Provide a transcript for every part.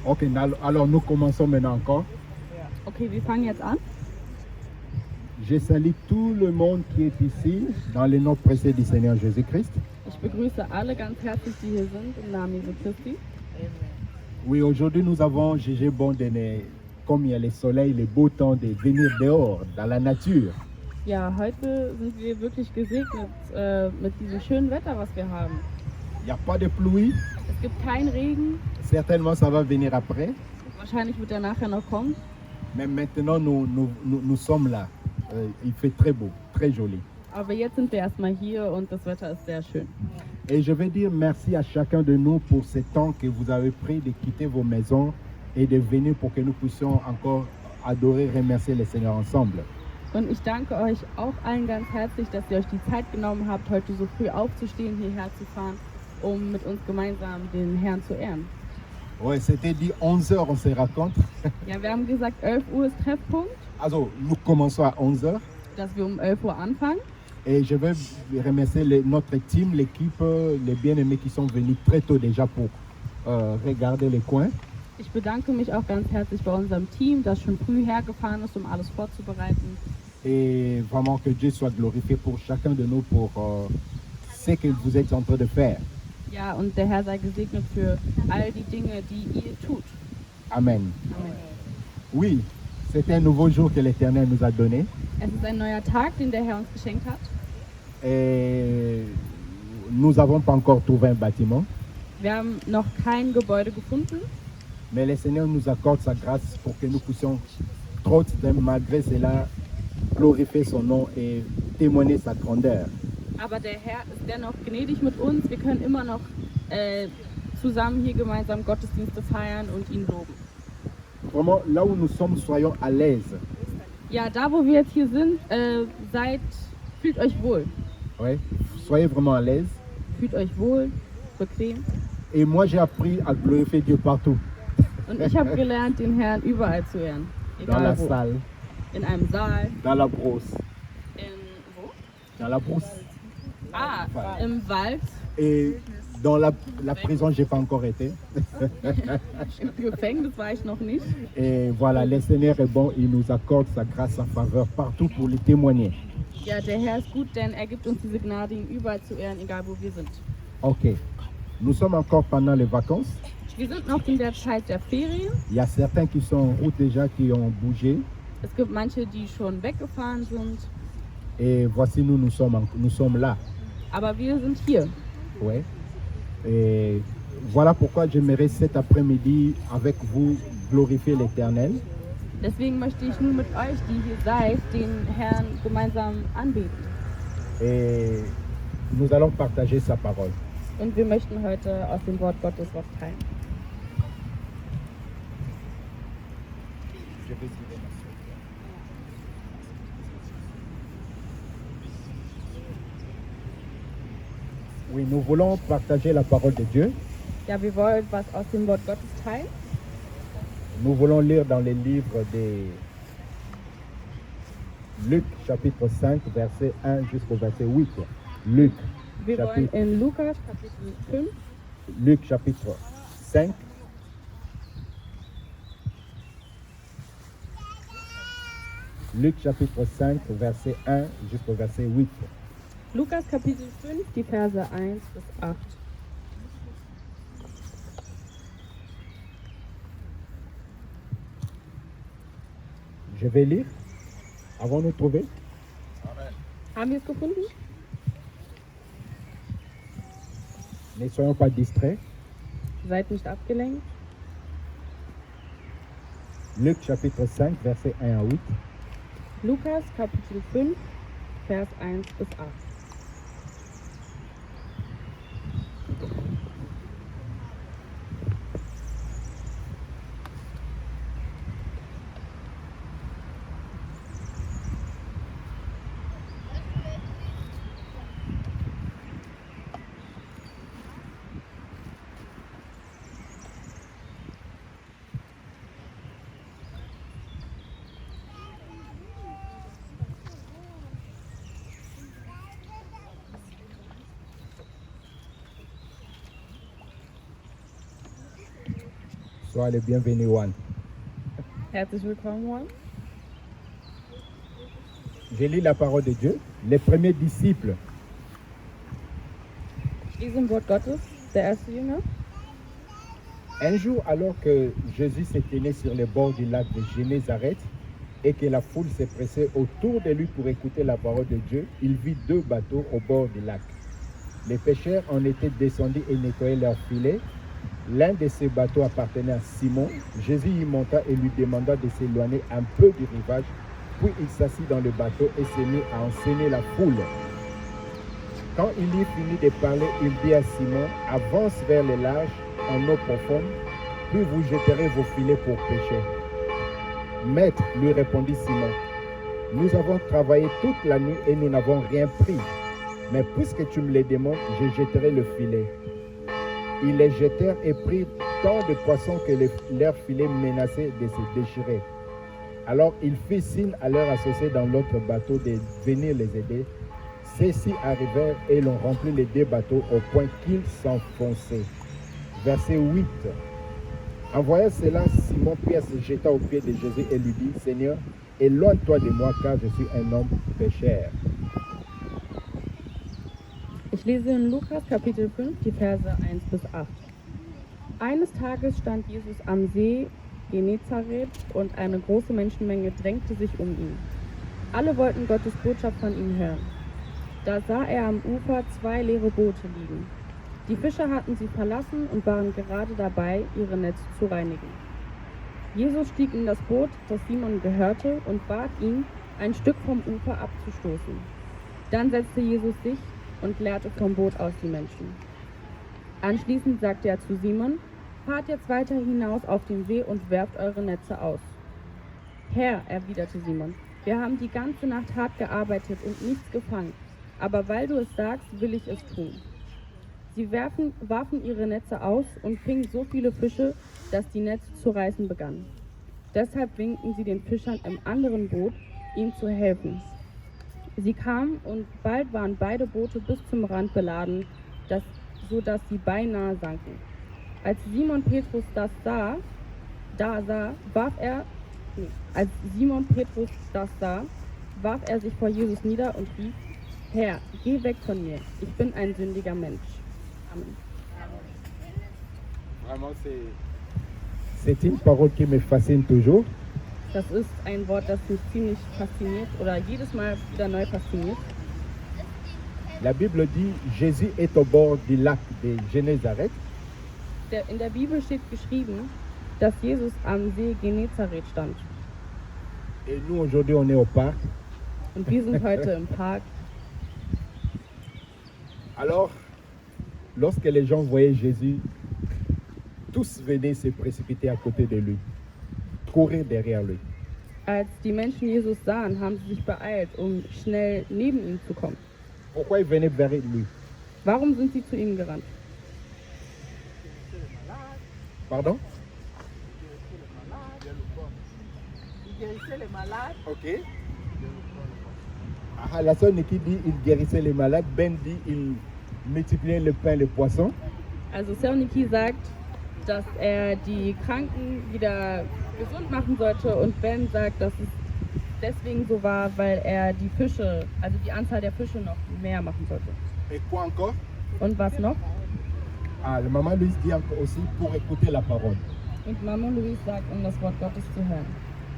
Ok, alors nous commençons maintenant encore. Okay, wir fangen jetzt an. Je salue tout le monde qui est ici dans le nom précieux du Seigneur Jésus-Christ. Ich begrüße alle ganz herzlich, die hier sind, im Namen Jesu Christi. Oui, aujourd'hui nous avons jugé bon comme il y a le soleil, le beau temps de venir dehors, dans la nature. Ja, heute sind wir wirklich gesegnet mit diesem schönen Wetter, was wir haben. Il n'y a pas de pluie, Es gibt keinen Regen, certainement ça va venir après, wahrscheinlich wird er nachher noch kommen. mais maintenant nous sommes là. Il fait très beau, très joli. Aber jetzt sind wir erstmal hier und das Wetter ist sehr schön. Et je veux dire merci à chacun de nous pour ce temps que vous avez pris de quitter vos maisons et de venir pour que nous puissions encore adorer, remercier le Seigneur ensemble. Und ich danke euch auch allen ganz herzlich, dass ihr euch die Zeit genommen habt, heute so früh aufzustehen, hierher zu fahren, um mit uns gemeinsam den Herrn zu ehren. Ouais, c'était dit 11h, on se raconte. Ja, wir haben gesagt, 11 Uhr ist Treffpunkt, Also, nous commençons à 11h. dass wir um 11 Uhr anfangen. Et je veux remercier notre team, l'équipe, les bien-aimés qui sont venus très tôt déjà pour regarder les coins. Ich bedanke mich auch ganz herzlich bei unserem Team, das schon früh hergefahren ist, um alles vorzubereiten. Et vraiment que Dieu soit glorifié pour chacun de nous pour ce que vous êtes en train de faire. Ja, und der Herr sei gesegnet für all die Dinge, die ihr tut. Amen. Amen. Oui, c'est un nouveau jour que l'Éternel nous a donné. Es ist ein neuer Tag, den der Herr uns geschenkt hat. Et nous n'avons pas encore trouvé un bâtiment. Wir haben noch kein Gebäude gefunden, Mais le Seigneur nous accorde sa grâce pour que nous puissions, trotzdem, malgré cela, glorifier son nom et témoigner sa grandeur. aber der Herr ist dennoch gnädig mit uns. Wir können immer noch zusammen hier gemeinsam Gottesdienste feiern und ihn loben. Vraiment, là où nous sommes, soyons à l'aise. Ja, da wo wir jetzt hier sind, fühlt euch wohl. Ouais. Soyez vraiment à l'aise. Fühlt euch wohl, bequem. Et moi, j'ai appris à glorifier Dieu partout. Und ich habe gelernt, den Herrn überall zu ehren. Dans la Egal wo. salle, In einem Saal. dans la brousse. Wo? Dans la brousse. Ah, im Wald. Et dans la prison, je n'ai pas encore été. Im Gefängnis war ich noch nicht. Et voilà, le Seigneur est bon, il nous accorde sa grâce, sa faveur partout pour les témoigner. Ja, der Herr ist gut, denn er gibt uns diese Gnade, ihn überall zu ehren, egal wo wir sind. Ok. Nous sommes encore pendant les vacances. Wir sind noch in der Zeit der Ferien. Il y a certains qui sont en route déjà, qui ont bougé. Es gibt manche, die schon weggefahren sind. Et voici, nous sommes là. Aber wir sind hier. Ouais. Et voilà pourquoi j'aimerais cet après-midi, avec vous, glorifier l'Éternel. Deswegen möchte ich nun mit euch, die hier seid, den Herrn gemeinsam anbeten. Et nous allons partager sa parole. Und wir möchten heute aus dem Wort Gottes was teilen. Oui, nous voulons partager la parole de Dieu. Ja, wir wollen was aus dem Wort Gottes teilen. Nous voulons lire dans les livres de Luc, chapitre 5, verset 1 jusqu'au verset 8. Luc, Wir wollen chapitre, in Lukas Kapitel 5, Luc, chapitre 5. Luc, chapitre 5, verset 1 jusqu'au verset 8. Lukas Kapitel 5, die Verse 1 bis 8. Je vais lire. Avons-nous trouvé? Haben wir es gefunden? Ne soyons pas distraits. Seid nicht abgelenkt. Luc, chapitre 5, verset 1 à 8. Lukas Kapitel 5, Vers 1 bis 8. Sois le bienvenu, Juan. Herzlich willkommen, Juan. Je lis la parole de Dieu. Les premiers disciples. Ich lese im Wort Gottes, der erste Jünger. Un jour, alors que Jésus se tenait sur les bords du lac de Génézareth et que la foule se pressait autour de lui pour écouter la parole de Dieu, il vit 2 bateaux au bord du lac. Les pêcheurs en étaient descendus et nettoyaient leurs filets. L'un de ces bateaux appartenait à Simon. Jésus y monta et lui demanda de s'éloigner un peu du rivage. Puis il s'assit dans le bateau et se mit à enseigner la foule. Quand il eut fini de parler, il dit à Simon, « Avance vers le large, en eau profonde, puis vous jeterez vos filets pour pêcher. » « Maître, lui répondit Simon, « Nous avons travaillé toute la nuit et nous n'avons rien pris. Mais puisque tu me le demandes, je jetterai le filet. » Ils les jetèrent et prirent tant de poissons que leurs filets menaçaient de se déchirer. Alors il fit signe à leurs associés dans l'autre bateau de venir les aider. Ceux-ci arrivèrent et l'ont rempli les 2 bateaux au point qu'ils s'enfonçaient. Verset 8. En voyant cela, Simon-Pierre se jeta aux pieds de Jésus et lui dit, « Seigneur, éloigne-toi de moi, car je suis un homme pécheur. » Ich lese in Lukas Kapitel 5 die Verse 1 bis 8. Eines Tages stand Jesus am See Genezareth und eine große Menschenmenge drängte sich um ihn. Alle wollten Gottes Botschaft von ihm hören. Da sah er am Ufer 2 leere Boote liegen. Die Fischer hatten sie verlassen und waren gerade dabei, ihre Netze zu reinigen. Jesus stieg in das Boot, das Simon gehörte, und bat ihn, ein Stück vom Ufer abzustoßen. Dann setzte Jesus sich und leerte vom Boot aus die Menschen. Anschließend sagte er zu Simon, fahrt jetzt weiter hinaus auf den See und werft eure Netze aus. Herr, erwiderte Simon, wir haben die ganze Nacht hart gearbeitet und nichts gefangen, aber weil du es sagst, will ich es tun. Sie warfen ihre Netze aus und fingen so viele Fische, dass die Netze zu reißen begannen. Deshalb winkten sie den Fischern im anderen Boot, ihm zu helfen. Sie kamen und bald waren beide Boote bis zum Rand beladen, sodass sie beinahe sanken. Als Simon Petrus das sah, warf er sich vor Jesus nieder und rief, Herr, geh weg von mir, ich bin ein sündiger Mensch. Amen. Vraiment, c'est une parole qui me fascine toujours. Das ist ein Wort, das mich ziemlich fasziniert oder jedes Mal wieder neu fasziniert. La Bible dit, Jésus est au bord du lac de Génézareth. In der Bibel steht geschrieben, dass Jesus am See Genezareth stand. Et nous, aujourd'hui, on est au parc. Und wir sind heute im Park. Alors, lorsque les gens voyaient Jésus, tous venaient se précipiter à côté de lui, courir derrière lui. Als die Menschen Jesus sahen, haben sie sich beeilt, um schnell neben ihm zu kommen. Pourquoi ils venaient vers lui? Warum sind sie zu ihm gerannt? Pardon? Il guérissait les malades. Ok. Ah, la sœur Niki dit il guérissait les malades. Ben dit il multipliait le pain et le poisson. Also Serniki sagt, dass er die Kranken wieder gesund machen sollte und Ben sagt, dass es deswegen so war, weil er die Fische, also die Anzahl der Fische noch mehr machen sollte. Et quoi encore? Und was noch? Ah, la maman Louise dit encore aussi pour écouter la parole. Und Mama Louise sagt, um das Wort Gottes zu hören.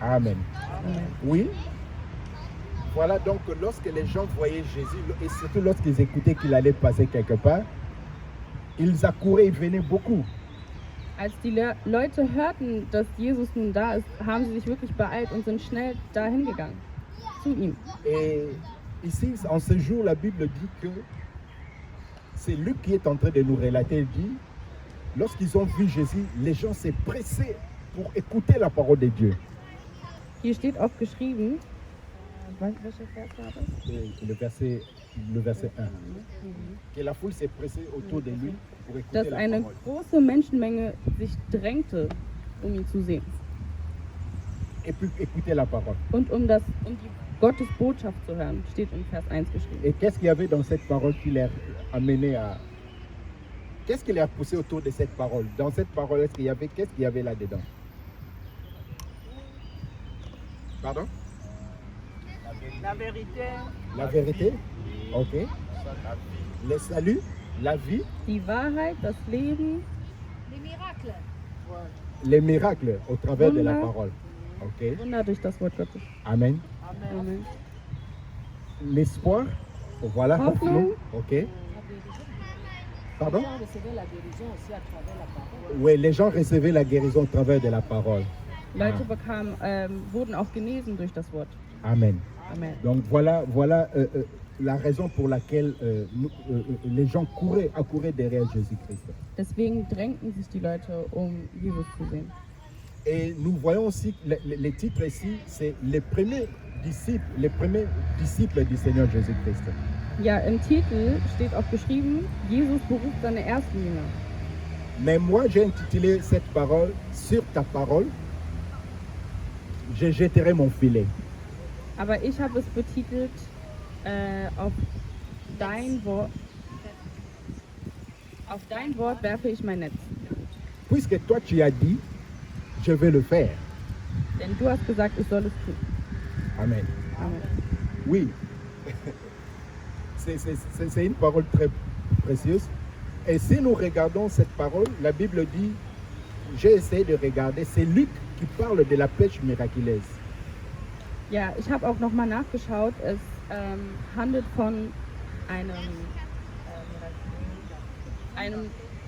Amen. Amen. Oui. Voilà donc lorsque les gens voyaient Jésus et surtout lorsqu'ils écoutaient qu'il allait passer quelque part, ils accouraient, ils venaient beaucoup. Als die Leute hörten, dass Jesus nun da ist, haben sie sich wirklich beeilt und sind schnell dahin gegangen, zu ihm. Et ici, en ce jour, la Bible dit que c'est Luc qui est en train de nous relater, il dit, lorsqu'ils ont vu Jésus, les gens s'est pressés pour écouter la parole de Dieu. Hier steht oft geschrieben, welcher Vers war das? Le verset 1. Que la foule s'est pressée autour de lui pour écouter Dass la eine parole. große Menschenmenge sich drängte, um ihn zu sehen Et puis écouter la parole. und um die Gottes Botschaft zu hören, steht in Vers 1 geschrieben. Et qu'est-ce qu'il y avait dans cette parole qui les amenait qu'est-ce qui les a poussés autour de cette parole? Dans cette parole, qu'est-ce qu'il y avait là-dedans? Pardon? La vérité. La vérité? Ok. Le salut, la vie, Die Wahrheit, das Leben, Les miracles. les miracles au travers de la Wunder. parole. Ok. Wunder durch das Wort Gottes. Amen. Amen. Amen. L'espoir, voilà. Hoffnung. Ok. Pardon? Les gens recevaient la guérison aussi à travers la parole. Oui, les gens recevaient la guérison au travers de la parole. Leute wurden auch genesen durch das Wort. Amen. Amen. Donc voilà la raison pour laquelle les gens accouraient derrière Jésus-Christ. Deswegen drängten sich die Leute, um Jesus zu sehen. Et nous voyons aussi que les titres ici, c'est les premiers disciples du Seigneur Jésus-Christ. Ja, im Titel steht auch geschrieben, Jesus beruft seine ersten Jünger. Mais moi, j'ai intitulé cette parole, sur ta parole, je jetterai mon filet. Aber ich habe es betitelt, auf dein Wort werfe ich mein Netz. Puisque toi, tu as dit, je vais le faire. Denn du hast gesagt, ich soll es tun. Amen. Amen. Oui. C'est une parole très précieuse. Et si nous regardons cette parole, la Bible dit, j'ai essayé de regarder, c'est Luc qui parle de la pêche miraculeuse. Ja, ich habe auch nochmal nachgeschaut. Es handelt von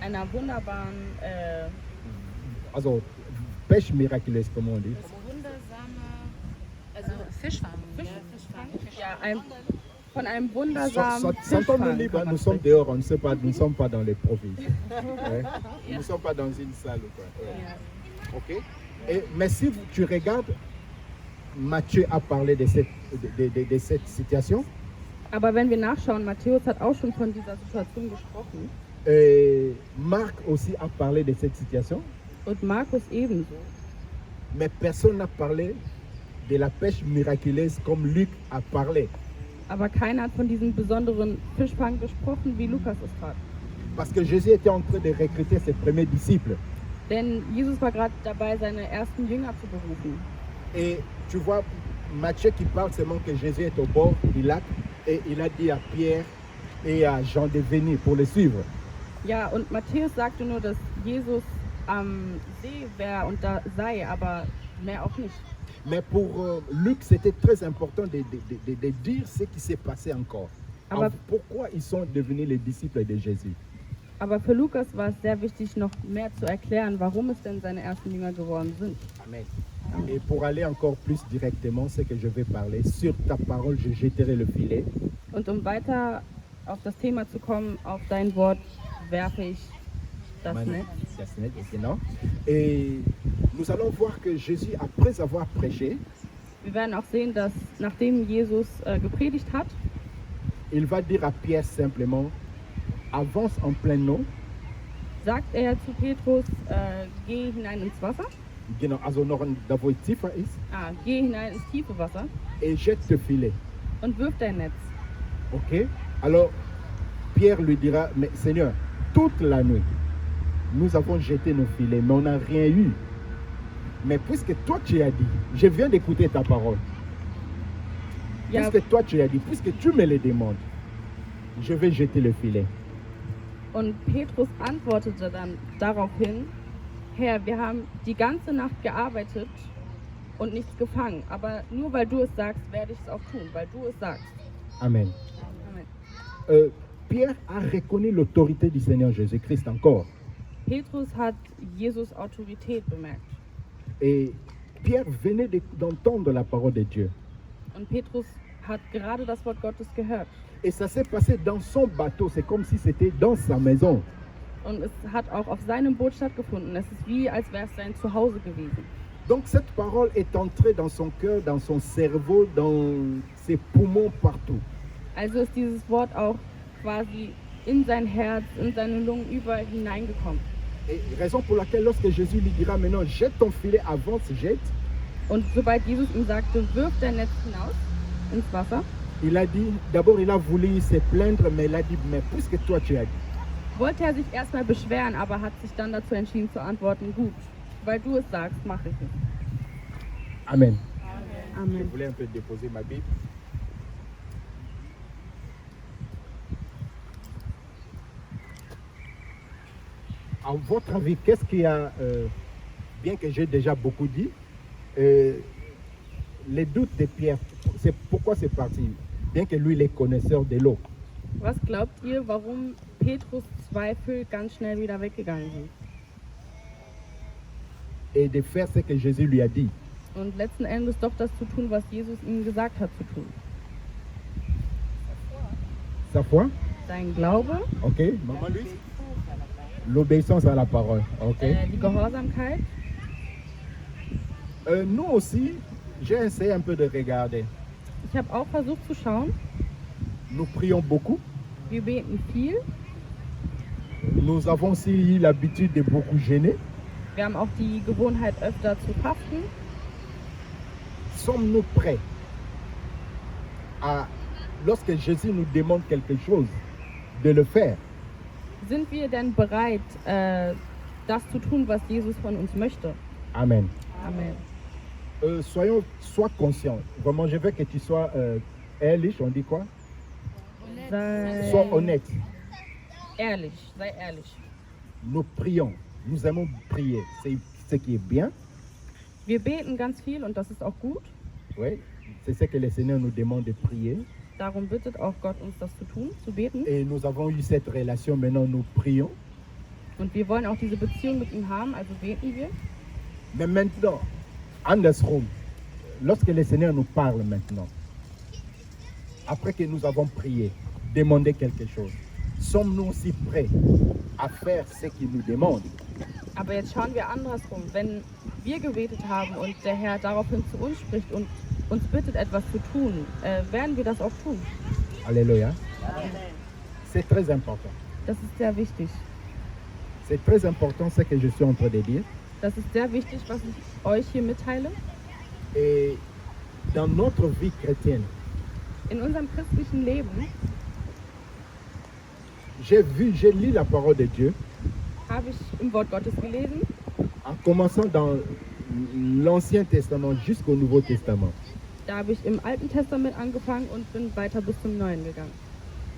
einer wunderbaren, Also, pêche miraculeuse, comment on dit? Also Fischfang. von einem wundersamen Sentons-nous libres, kann man nous sommes sprechen. dehors, nous ne sommes pas dans les provinces. Ouais. Nous ne sommes pas dans une salle. Quoi. Ouais. Ok. Mais si tu regardes, Matthieu a parlé de cette situation. Aber wenn wir nachschauen, Matthäus hat auch schon von dieser Situation gesprochen Et Marc aussi a parlé de cette situation. und Markus ebenso. Mais personne n'a parlé de la pêche miraculeuse comme Luc a parlé. Aber keiner hat von diesem besonderen Fischfang gesprochen, wie Lukas es tat. Parce que Jésus était en train de recruter ses premiers disciples. Denn Jesus war gerade dabei, seine ersten Jünger zu berufen. Et tu vois, Matthieu qui parle seulement que Jésus est au bord du lac et il a dit à Pierre et à Jean de venir pour le suivre. Ja, und Matthäus sagte nur, dass Jesus am See wäre und da sei, aber mehr auch nicht. Mais pour Luc, c'était très important de dire ce qui s'est passé encore. Aber- Pourquoi ils sont devenus les disciples de Jésus. Aber für Lukas war es sehr wichtig, noch mehr zu erklären, warum es denn seine ersten Jünger geworden sind. Amen. Et pour aller encore plus directement, c'est que je vais parler. Sur ta parole, je jetterai le filet. Und um weiter auf das Thema zu kommen, auf dein Wort werfe ich das Netz. Das Netz, genau. Et nous allons voir que Jésus, après avoir prêché, Wir werden auch sehen, dass nachdem Jesus gepredigt hat, il va dire à Pierre simplement, avance en pleine eau. sagt er zu Petrus, geh hinein ins Wasser, Genau, also noch da wo tiefer ist, geh hinein ins tiefe Wasser et jette le filet. und wirf dein Netz. Ok? Alors, Pierre lui dira, mais Seigneur, toute la nuit, nous avons jeté nos filets, mais on n'a rien eu. Mais puisque toi tu as dit, je viens d'écouter ta parole. Ja, Puisque toi tu as dit, puisque tu me le demandes, je vais jeter le filet. und Petrus antwortete dann daraufhin, Herr, wir haben die ganze Nacht gearbeitet und nichts gefangen, aber nur weil du es sagst, werde ich es auch tun, weil du es sagst. Amen. Amen. Pierre a reconnu l'autorité du Seigneur Jésus-Christ encore. Petrus hat Jesus Autorität bemerkt Et Pierre venait d'entendre la parole de Dieu. und Petrus hat gerade das Wort Gottes gehört. Et ça s'est passé dans son bateau, c'est comme si c'était dans sa maison. Und es hat auch auf seinem Boot stattgefunden. Es ist wie, als wäre es sein Zuhause gewesen. Donc cette parole est entrée dans son cœur, dans son cerveau, dans ses poumons, partout. Also ist dieses Wort auch quasi in sein Herz, in seine Lungen überall hineingekommen. Et raison pour laquelle lorsque Jésus lui dira maintenant jette ton filet, avance, jette, Und sobald Jesus ihm sagte, wirf dein Netz hinaus ins Wasser, il a dit, d'abord il a voulu se plaindre, mais il a dit, mais puisque toi tu as dit, wollte er sich erstmal beschweren, aber hat sich dann dazu entschieden zu antworten, gut, weil du es sagst, mache ich es. Amen. Je Amen. voulais un peu déposer ma Bible. À votre avis, qu'est-ce qui a, bien que j'ai déjà beaucoup dit, les doutes de Pierre, c'est pourquoi c'est parti, bien que lui il est connaisseur de l'eau. Was glaubt ihr, warum Petrus Zweifel ganz schnell wieder weggegangen sind? Et de faire ce que Jésus lui a dit. Und letzten Endes doch das zu tun, was Jesus ihm gesagt hat zu tun. Sa foi, Sein Glaube, ok, Maman Louise? L'obéissance à la parole, ok. die Gehorsamkeit. Nous aussi, j'ai essayé un peu de regarder. Ich habe auch versucht zu schauen. Nous prions beaucoup. Wir beten viel. Nous avons aussi eu l'habitude de beaucoup jeûner. Wir haben auch die Gewohnheit, öfter zu fasten. Sommes-nous prêts à, lorsque Jésus nous demande quelque chose, de le faire? Sind wir denn bereit, das zu tun, was Jesus von uns möchte? Amen. Amen. Sois conscient. Vraiment, je veux que tu sois ehrlich, on dit quoi? Sois honnête. Ehrlich, sei ehrlich. Nous prions, nous aimons prier. C'est ce qui est bien. Wir beten ganz viel und das ist auch gut. Oui, c'est ce que le Seigneur nous demande de prier. Darum bittet auch Gott uns, das zu tun, zu beten. Et nous avons eu cette relation, maintenant nous prions. Und wir wollen auch diese Beziehung mit ihm haben, also beten wir. Mais maintenant, andersrum, lorsque le Seigneur nous parle maintenant, après que nous avons prié, demandé quelque chose, sommes-nous aussi prêts à faire ce qu'il nous demande? Aber jetzt schauen wir andersrum. Wenn wir gebetet haben und der Herr daraufhin zu uns spricht und uns bittet, etwas zu tun, werden wir das auch tun. Alléluia. C'est très important. Das ist sehr wichtig. C'est très important ce que je suis en train de dire. Das ist sehr wichtig, was ich euch hier mitteile. Et dans notre vie chrétienne, In unserem christlichen Leben j'ai lu la parole de Dieu habe ich im Wort Gottes gelesen, en commençant dans l'Ancien Testament jusqu'au Nouveau Testament. da habe ich im Alten Testament angefangen und bin weiter bis zum Neuen gegangen.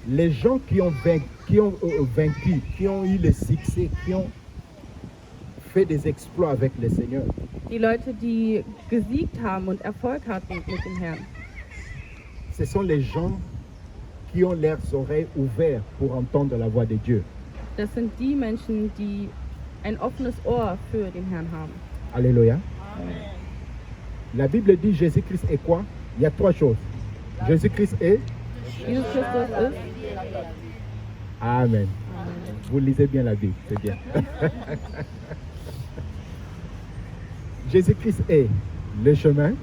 Les gens qui ont vaincu, qui ont eu le succès, qui ont fait des exploits avec le Seigneur, Die Leute, die gesiegt haben und Erfolg hatten mit dem Herrn, ce sont les gens qui ont leurs oreilles ouvertes pour entendre la voix de Dieu. das sind die Menschen, die ein offenes Ohr für den Herrn haben. Alléluia. La Bible dit Jésus-Christ est quoi? Il y a trois choses. Jésus-Christ est... Jesus Christus ist, Amen. Vous lisez bien la Bible, c'est bien. Jésus-Christ est le chemin,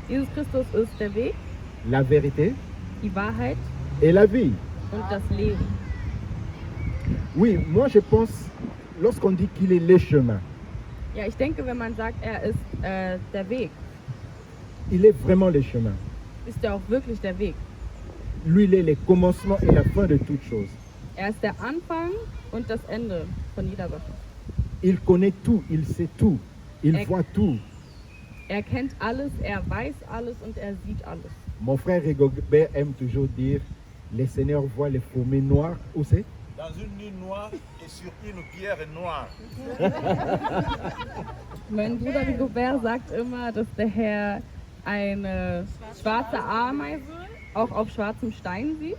Jesus Christus ist der Weg, la vérité die Wahrheit et la vie. und das Leben. Oui, moi je pense, lorsqu'on dit qu'il est le chemin, Ja, ich denke, wenn man sagt, er ist der Weg, il est vraiment le chemin. ist er auch wirklich der Weg. Lui, il est le commencement et la fin de toutes choses. Er ist der Anfang und das Ende von jeder Sache. Il connaît tout, il sait tout, il Ex- voit tout. Er kennt alles, er weiß alles und er sieht alles. Mon frère Rigobert aime toujours dire, le Seigneur voit les fourmis noires, où c'est? Dans une nuit noire et sur une pierre noire. Mein Bruder Rigobert sagt immer, dass der Herr eine schwarze Ameise auch auf schwarzem Stein sieht.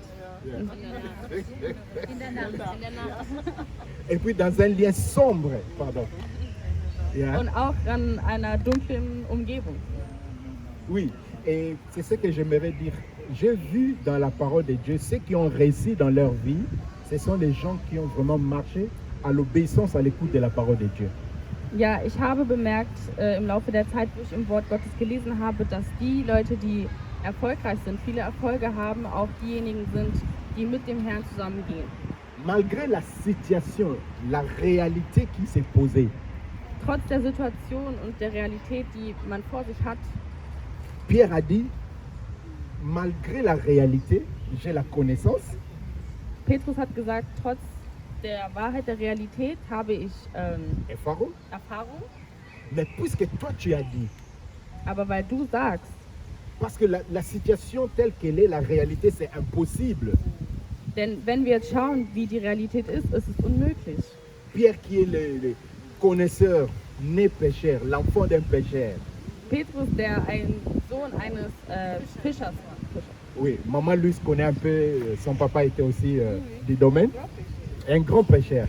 Et puis dans un lien sombre, pardon. Yeah. Und auch an einer dunklen Umgebung. Oui, et c'est ce que j'aimerais dire. J'ai vu dans la parole de Dieu, ceux qui ont réussi dans leur vie, ce sont les gens qui ont vraiment marché à l'obéissance, à l'écoute de la parole de Dieu. Ja, ich habe bemerkt im Laufe der Zeit, wo ich im Wort Gottes gelesen habe, dass die Leute, die erfolgreich sind, viele Erfolge haben, auch diejenigen sind, die mit dem Herrn zusammengehen. Malgré la situation, la réalité qui s'est posée, Trotz der Situation und der Realität, die man vor sich hat, Pierre a dit, malgré la réalité, j'ai la connaissance, Petrus hat gesagt, trotz der Wahrheit, der Realität habe ich Erfahrung. Erfahrung, Mais puisque toi tu as dit, aber weil du sagst, parce que la situation telle qu'elle est, la réalité c'est impossible. denn wenn wir jetzt schauen, wie die Realität ist, ist es unmöglich. Pierre qui est le connaisseur, né pécheur, l'enfant d'un pécheur. Petrus, der ein Sohn eines Fischers war. Oui, maman Luce connaît un peu, son papa était aussi du domaine. Un grand pécheur.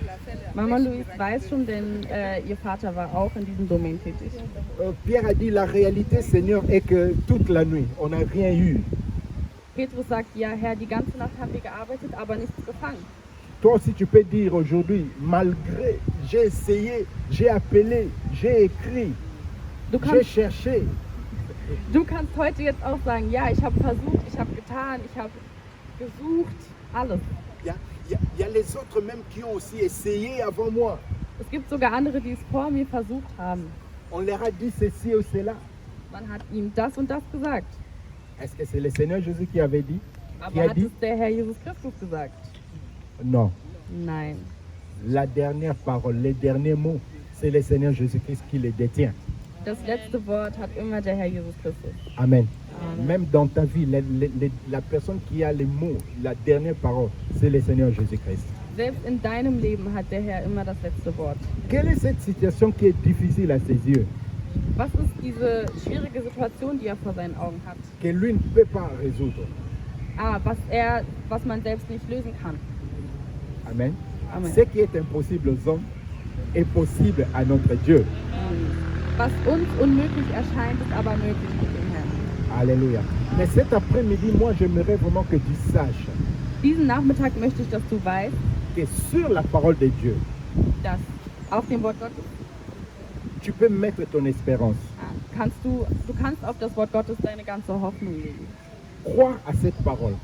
Mama Louise weiß schon, denn ihr Vater war auch in diesem Domain tätig. Pierre a dit, la réalité Seigneur est que toute la nuit, on n'a rien eu. Petrus sagt, ja Herr, die ganze Nacht haben wir gearbeitet, aber nichts gefangen. Toi aussi tu peux dire aujourd'hui, malgré, j'ai essayé, j'ai appelé, j'ai écrit, Du j'ai kannst, cherché. du kannst heute jetzt auch sagen, ja, ich habe versucht, ich habe getan, ich habe gesucht, alles. Il y a les autres même qui ont aussi essayé avant moi. Es gibt sogar andere, die es vor mir versucht haben. On leur a dit ceci ou cela. Man hat ihm das und das gesagt. Est-ce que c'est le Seigneur Jésus qui avait dit? Qui Aber a hat dit? es der Herr Jesus Christus gesagt? Non. Nein. La dernière parole, les derniers mots, c'est le Seigneur Jésus-Christ qui les détient. Das letzte Wort hat immer der Herr Jesus Christus. Amen. Amen. Même dans ta vie, la personne qui a les mots, la dernière parole, c'est le Seigneur Jésus-Christ. Selbst in deinem Leben hat der Herr immer das letzte Wort. Quelle est cette situation qui est difficile à ses yeux, Was ist diese schwierige Situation, die er vor seinen Augen hat? que lui ne peut pas résoudre? Was man selbst nicht lösen kann. Amen. Amen. Ce qui est impossible aux hommes est possible à notre Dieu. Was uns unmöglich erscheint, ist aber möglich mit dem Herrn. Alléluia. Mais cet après-midi, moi, j'aimerais vraiment que tu saches Diesen Nachmittag möchte ich, dass du weißt, que sur la parole de Dieu, dass auf dem Wort Gottes tu peux mettre ton espérance. du kannst auf das Wort Gottes deine ganze Hoffnung legen. Crois à cette parole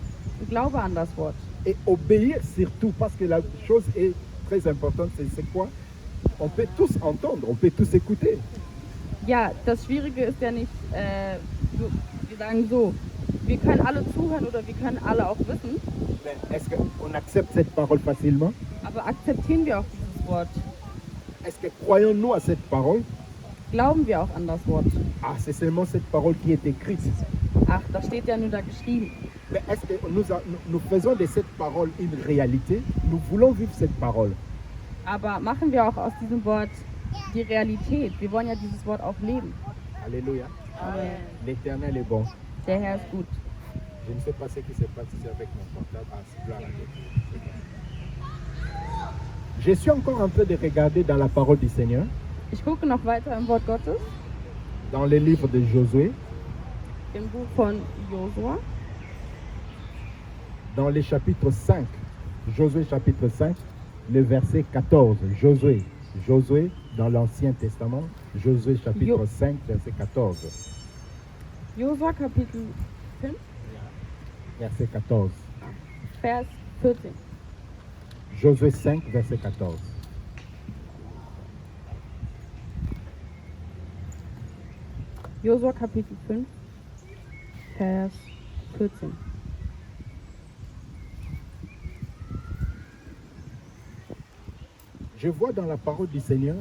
Glaube an das Wort et obéir surtout, parce que la chose est très importante, c'est quoi? On peut tous entendre, on peut tous écouter. Ja, das Schwierige ist ja nicht, wir sagen so, wir können alle zuhören oder wir können alle auch wissen, Mais est-ce qu'on accepte cette parole facilement? aber akzeptieren wir auch dieses Wort? Est-ce que croyons-nous à cette parole? Glauben wir auch an das Wort? Ah, c'est seulement cette parole qui est écrite. Ach, da steht ja nur da geschrieben. Mais est-ce que nous faisons de cette parole une réalité? Nous voulons vivre cette parole. Aber machen wir auch aus diesem Wort die Realität? Wir wollen ja dieses Wort auch leben. Alléluia. Amen. L'Éternel est bon. Der Herr ist gut. Je ne sais pas ce qui se passe ici avec mon portable. Ah, c'est blanc, là. Je suis encore en train de regarder dans la parole du Seigneur, Ich gucke noch weiter im Wort Gottes, dans le livre de Josué, im Buch von Josua, dans le chapitre 5. Josué chapitre 5, le verset 14. Josué dans l'Ancien Testament. Josué chapitre 5, verset 14. Josua Kapitel 5, Verset 14. Vers 14. Josué 5, verset 14. Josua Kapitel 5, Vers 14. Je vois dans la parole du Seigneur,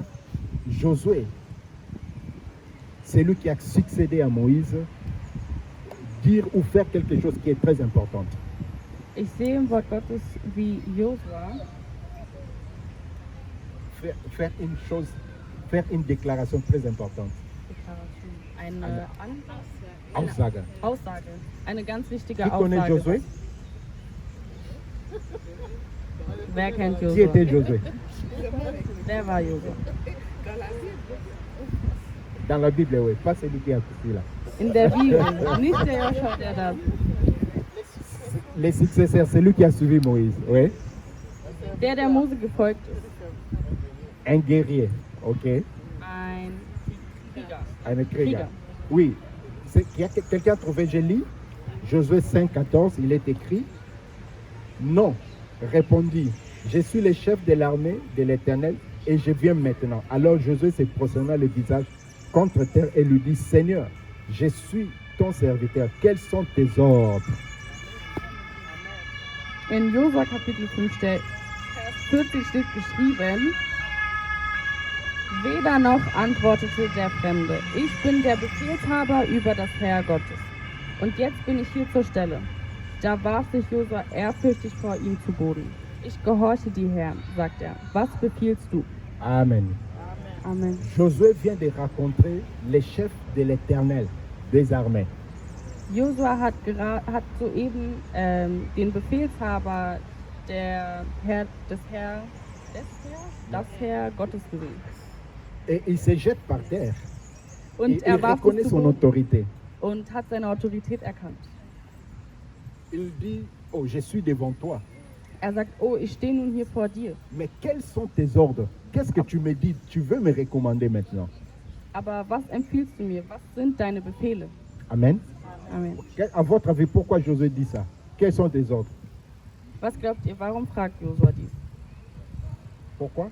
Josué, c'est lui qui a succédé à Moïse, dire ou faire quelque chose qui est très important. Ich sehe im Wort Gottes, wie Josua Faire une chose, faire une déclaration très importante. eine Aussage. Aussage, eine ganz wichtige Qui connaît Aussage. Josué? Wer kennt Qui Josua? était Josué? Wer war Josua? Dans la Bible, oui, pas celui qui a poussé là. In der Bibel, nicht der Joshua, der da. Les successeurs, c'est lui qui a suivi Moïse, oui. Der Mose gefolgt ist. Un guerrier, ok. Ein Krieger. Un Krieger. Krieger. Oui. Quelqu'un a trouvé, je lis, Josué 5, 14, il est écrit, non, répondit, je suis le chef de l'armée de l'Éternel et je viens maintenant. Alors Josué se prosterna le visage contre terre et lui dit, Seigneur, je suis ton serviteur, quels sont tes ordres? In Josua Kapitel 5 Vers 40 steht geschrieben, weder noch antwortete der Fremde, ich bin der Befehlshaber über das Heer Gottes. Und jetzt bin ich hier zur Stelle. Da warf sich Josua ehrfürchtig vor ihm zu Boden. Ich gehorche dir, Herr, sagt er. Was befiehlst du? Amen. Amen. Josué vient de rencontrer les chefs de l'Éternel des armées. Josua hat soeben den Befehlshaber das Heer Gottes gesehen. Et il se jette par terre. Und Il er warf sich reconnaît zu son Boden autorité. und hat seine Autorität erkannt. Il dit, oh, je suis devant toi. Er sagt, oh, ich stehe nun hier vor dir. Mais quels sont tes ordres? Qu'est-ce que tu me dis? Tu veux me recommander maintenant? Aber was empfiehlst du mir? Was sind deine Befehle? Amen. Amen. À votre avis, pourquoi Josué dit ça? Quels sont tes ordres? Was glaubt ihr, warum fragt Josua dies? Pourquoi?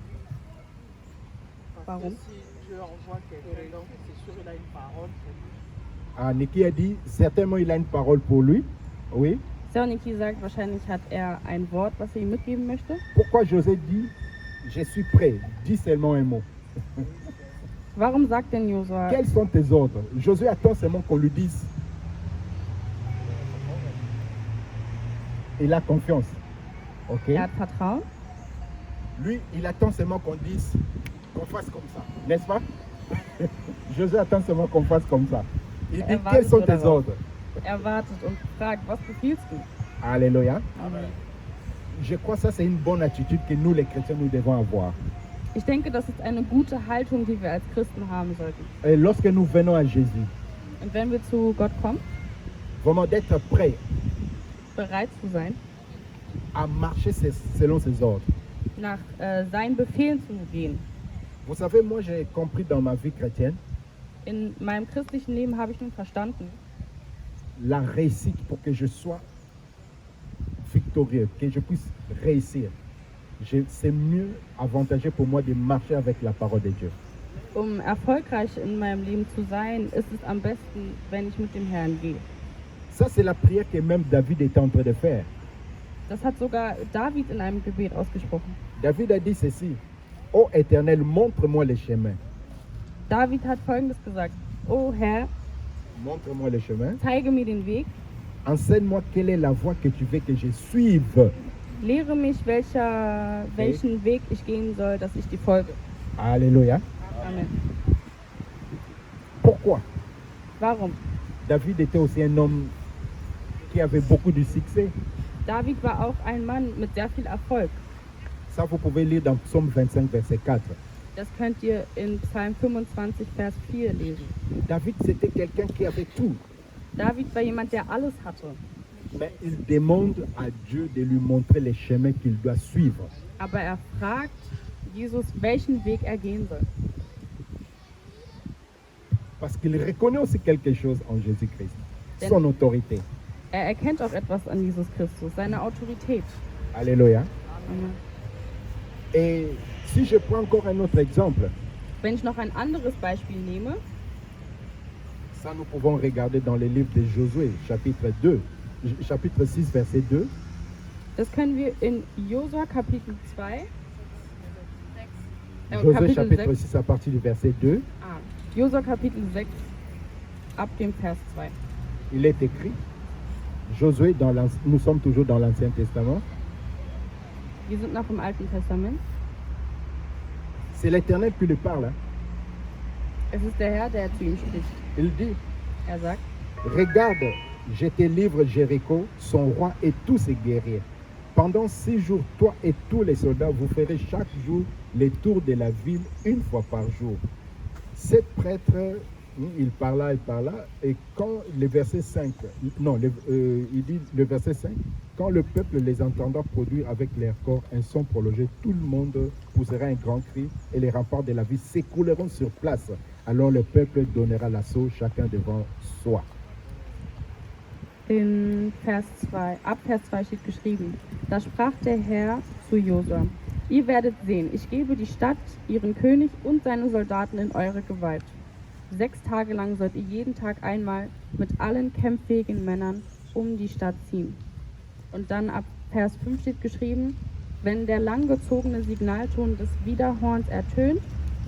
Warum? Si Dieu envoie quelqu'un, donc c'est sûr qu'il a une parole pour lui. Ah, Niki a dit, certainement il a une parole pour lui. Oui. Seoniki sagt, wahrscheinlich hat er ein Wort, was er ihm mitgeben möchte. Pourquoi Josué dit, je suis prêt, dis seulement un mot. Warum sagt denn Josua, Quels sont tes ordres? Josué attend seulement qu'on lui dise. Il a confiance. Ok. er hat Vertrauen? Lui, il attend seulement qu'on dise, qu'on fasse comme ça. N'est-ce pas? Josué attend seulement qu'on fasse comme ça. Il dit, Er quels sont wartet tes darauf. ordres? Er wartet und fragt, was befiehlst du? Alléluia. Amen. Je crois que ça, c'est une bonne attitude que nous, les chrétiens, nous devons avoir. Ich denke, das ist eine gute Haltung, die wir als Christen haben sollten. Et lorsque nous venons à Jésus, Und wenn wir zu Gott kommen, vraiment d'être prêts bereit zu sein, à marcher selon ses ordres. nach seinen Befehlen zu gehen. Vous savez, moi, j'ai compris dans ma vie chrétienne, In meinem christlichen Leben habe ich nun verstanden, la réussite pour que je sois victorieux, que je puisse réussir. C'est mieux, avantageux pour moi de marcher avec la parole de Dieu. um erfolgreich in meinem Leben zu sein, ist es am besten, wenn ich mit dem Herrn gehe. Ça, c'est la prière que même David était en train de faire. Das hat sogar David in einem Gebet ausgesprochen. David a dit ceci, ô Éternel, montre-moi les chemins. David hat Folgendes gesagt: Oh Herr, Montre-moi les chemins. zeige mir den Weg, Enseigne-moi quelle est la voie que tu veux que je suive. lehre mich, welchen Weg ich gehen soll, dass ich dir folge. Alléluia. Amen. Pourquoi? Warum? David était aussi un homme qui avait beaucoup de succès. David war auch ein Mann mit sehr viel Erfolg. Ça, vous pouvez lire dans Psaume 25, verset 4. Das könnt ihr in Psalm 25, Vers 4 lesen. David, c'était quelqu'un qui avait tout. David war jemand, der alles hatte. Mais il demande à Dieu de lui montrer les chemins qu'il doit suivre. Aber er fragt Jesus, welchen Weg er gehen soll. Parce qu'il reconnaît aussi quelque chose en Jésus-Christ. Denn- Son autorité. Er erkennt auch etwas an Jesus Christus, seine Autorität. Alléluia. Amen. Et si je prends encore un autre exemple, Wenn ich noch ein anderes Beispiel nehme, ça nous pouvons regarder dans le livre de Josué, chapitre 6, verset 2. das können wir in Josua Kapitel 2, Josué Kapitel chapitre 6, 6 à partir du verset 2. Josua Kapitel 6, ab dem Vers 2. Il est écrit, Josué, nous sommes toujours dans l'Ancien Testament, Wir sind noch im Alten Testament. c'est l'Éternel qui lui parle. Hein. Es ist der Herr, der zu ihm spricht. Il dit, Er sagt, regarde, je te livre Jéricho, son roi et tous ses guerriers. Pendant 6 jours, toi et tous les soldats, vous ferez chaque jour les tours de la ville une fois par jour. 7 prêtres, il parla, et quand le verset 5, il dit le verset 5, quand le peuple les entendra produire avec leur corps un son prolongé, tout le monde poussera un grand cri et les remparts de la ville s'écrouleront sur place. Alors le peuple donnera l'assaut, chacun devant soi. in Vers 2, ab Vers 2 steht geschrieben, da sprach der Herr zu Josua, ihr werdet sehen, ich gebe die Stadt, ihren König und seine Soldaten in eure Gewalt. 6 Tage lang sollt ihr jeden Tag einmal mit allen kämpffähigen Männern um die Stadt ziehen. Und dann ab Vers 5 steht geschrieben, Wenn der langgezogene Signalton des Widerhorns ertönt,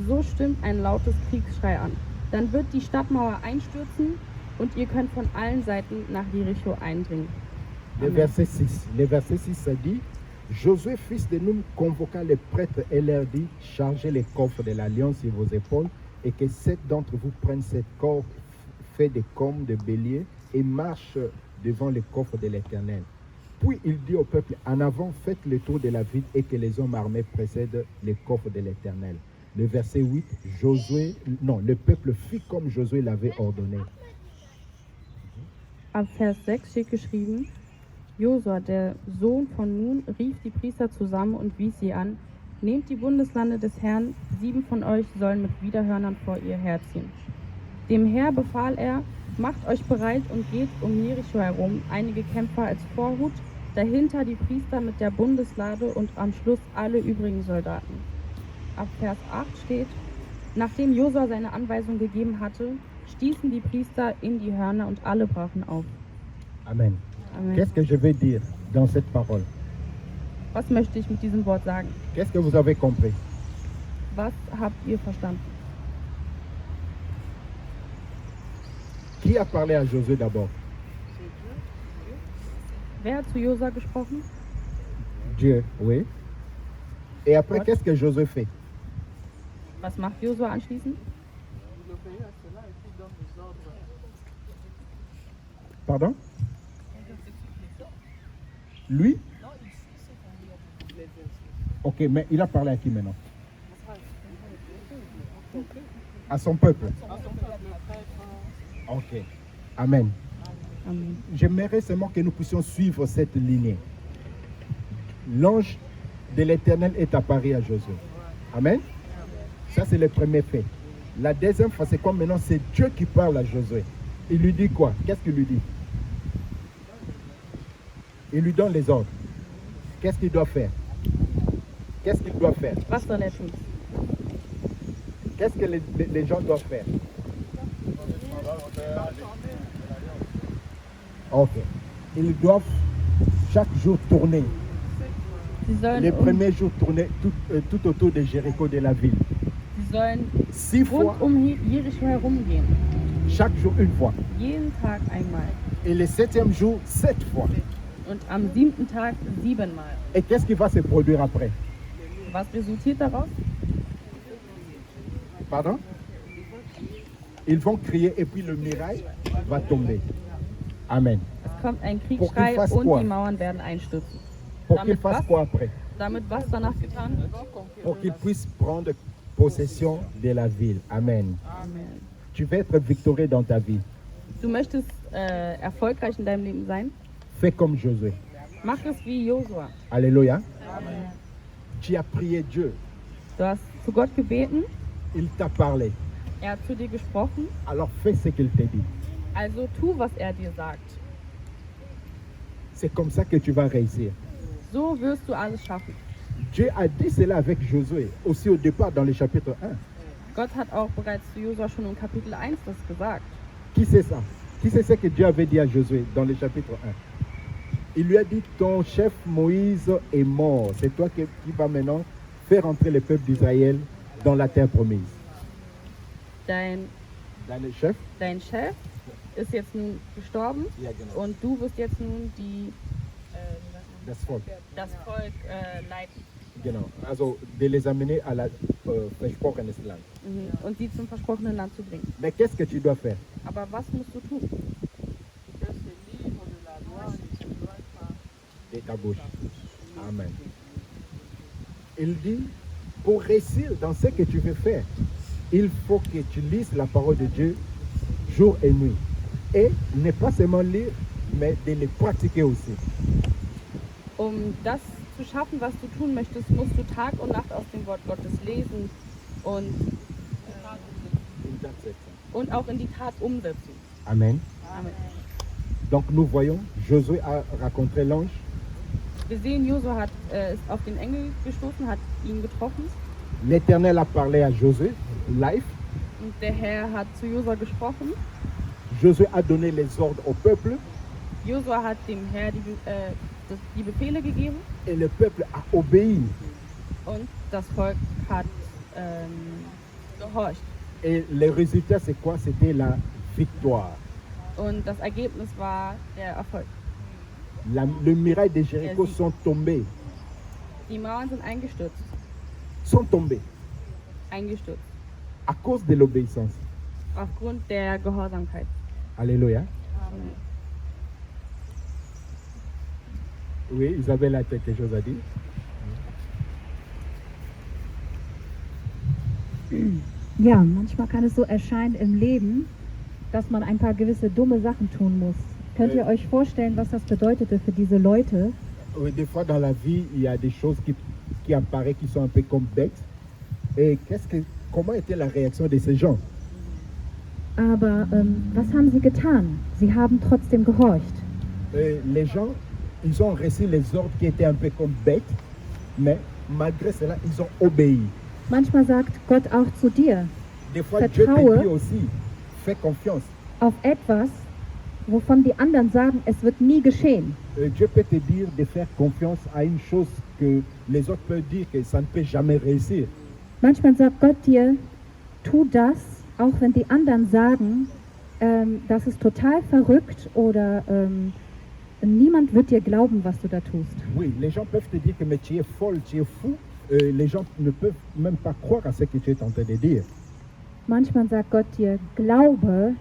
so stimmt ein lautes Kriegsschrei an. Dann wird die Stadtmauer einstürzen und ihr könnt von allen Seiten nach Jericho eindringen. Le Amen. verset 6. Le verset 6, ça dit, Josué, fils de Nun, convoqua les prêtres et leur dit, chargez les coffres de l'alliance sur vos épaules et que 7 d'entre vous prennent cette corde faite de cornes de bélier et marchent devant les coffres de l'Éternel. Puis il dit au peuple, en avant, faites le tour de la ville et que les hommes armés précèdent les coffres de l'Éternel. Le verset 8, le peuple fit comme Josué l'avait ordonné. Ab Vers 6 steht geschrieben, Josua, der Sohn von Nun, rief die Priester zusammen und wies sie an, nehmt die Bundeslande des Herrn, 7 von euch sollen mit Widerhörnern vor ihr herziehen. Dem Herr befahl er, macht euch bereit und geht um Jericho herum, einige Kämpfer als Vorhut, dahinter die Priester mit der Bundeslade und am Schluss alle übrigen Soldaten. Ab Vers 8 steht, nachdem Josua seine Anweisung gegeben hatte, stießen die Priester in die Hörner und alle brachen auf. Amen. Amen. Qu'est-ce que je vais dire dans cette parole? Was möchte ich mit diesem Wort sagen? Qu'est-ce que vous avez compris? Was habt ihr verstanden? Qui a parlé à Josué d'abord? Wer hat zu Josua gesprochen? Dieu, oui. Et après, Gott. qu'est-ce que Josué fait? Was macht Josua anschließend? Il obéit à cela et puis donne des ordres. Pardon? Lui? Ok, mais il a parlé à qui maintenant? À son peuple. Ok. Amen. Amen. J'aimerais seulement que nous puissions suivre cette lignée. L'ange de l'Éternel est apparu à Josué. Amen. Ça, c'est le premier fait. La deuxième fois, c'est quoi maintenant? C'est Dieu qui parle à Josué. Il lui dit quoi? Qu'est-ce qu'il lui dit? Il lui donne les ordres. Qu'est-ce qu'il doit faire? Qu'est-ce qu'il doit faire? Was soll er tun? Qu'est-ce que les gens doivent faire? Ok. Ils doivent chaque jour tourner. Sie sollen, Les premiers jours tourner tout autour de Jéricho, de la ville. sie sollen 6 fois, rund Jericho herumgehen. chaque jour une fois. Jeden Tag einmal. Et le 7e jour, 7 fois. Und am 7. Tag 7 Mal. Et qu'est-ce qui va se produire après? Was resultiert daraus? Pardon? Ils vont crier et puis le mirail va tomber. Amen. Es kommt ein Pour qu'il Kriegsschrei fasse und quoi? die Mauern werden einstürzen. Pour qu'il Damit fasse was? quoi après? Damit was danach getan wird? Pour qu'il puisse prendre possession de la ville. Amen. Amen. Tu veux être victorieux dans ta vie. Du möchtest erfolgreich in deinem Leben sein? Fais comme Josué. Mach es wie Josua. Alléluia. Tu as prié Dieu. Du hast zu Gott gebeten, Il t'a parlé. er hat zu dir gesprochen, Alors fais ce qu'il te dit. also tu, was er dir sagt. C'est comme ça que tu vas réussir. So wirst du alles schaffen. Dieu a dit cela avec Josué, aussi au départ dans le chapitre 1. Gott hat auch bereits zu Josua schon im Kapitel 1 das gesagt. Qui c'est ça? Qui c'est ce que Dieu avait dit à Josué dans le chapitre 1? Il lui a dit, ton chef Moïse est mort. C'est toi qui vas maintenant faire entrer le peuple d'Israël dans la terre promise. Dein Chef? Chef ist jetzt nun gestorben und du wirst jetzt nun Das Volk. das Volk leiten Genau. Also, de les amener à la versprochenes Land. und sie zum versprochenen Land zu bringen. Mais qu'est-ce que tu dois faire? Aber was musst du tun? Que ce livre de la loi ne se doit pas. De ta bouche. Amen. Il dit, pour réussir dans ce que tu veux faire, il faut que tu lises la parole de Dieu jour et nuit. Et ne pas seulement lire, mais de le pratiquer aussi. Das zu schaffen, was du tun möchtest, musst du Tag und Nacht aus dem Wort Gottes lesen und auch in die Tat umsetzen. Amen. Amen. Donc nous voyons, Josué a rencontré l'ange. Wir sehen, Josua ist auf den Engel gestoßen, hat ihn getroffen L'Éternel a parlé à Josué, live. und der Herr hat zu Josua gesprochen. Josué a donné les ordres au peuple. Josua hat dem Herr die Befehle gegeben et le peuple a obéi. und das Volk hat gehorcht. Et le résultat, c'est quoi? C'était la victoire. Und das Ergebnis war der Erfolg. Le muraille de Jéricho Vas-y. sont tombés. Die Mauern sind eingestürzt. Sont tombés Eingestürzt. à cause de l'obéissance. Aufgrund der Gehorsamkeit. Alléluia. Oui, Isabelle a quelque chose à dire. Ja, manchmal kann es so erscheinen im Leben, dass man ein paar gewisse dumme Sachen tun muss. Könnt ihr euch vorstellen, was das bedeutete für diese Leute? Oui, des fois dans la vie, il y a des choses qui apparaissent qui sont un peu comme bêtes. Et comment était la réaction de ces gens? Aber was haben sie getan? Sie haben trotzdem gehorcht. Les gens, ils ont reçu les ordres qui étaient un peu comme bêtes, mais malgré cela, ils ont obéi. Manchmal sagt Gott auch zu dir, Des fois, Dieu te Vertraue. dit aussi, fais confiance. auf etwas, wovon die anderen sagen, es wird nie geschehen. Dieu peut te dire de faire confiance à une chose que les autres peuvent dire que ça ne peut jamais réussir. Manchmal sagt Gott dir, tu das, auch wenn die anderen sagen, das ist total verrückt oder niemand wird dir glauben, was du da tust. Oui, les gens peuvent te dire que mais tu es folle, tu es fou. Les gens ne peuvent même pas croire à ce que tu es en train de dire. Manchmal sagt Gott dir, glaube,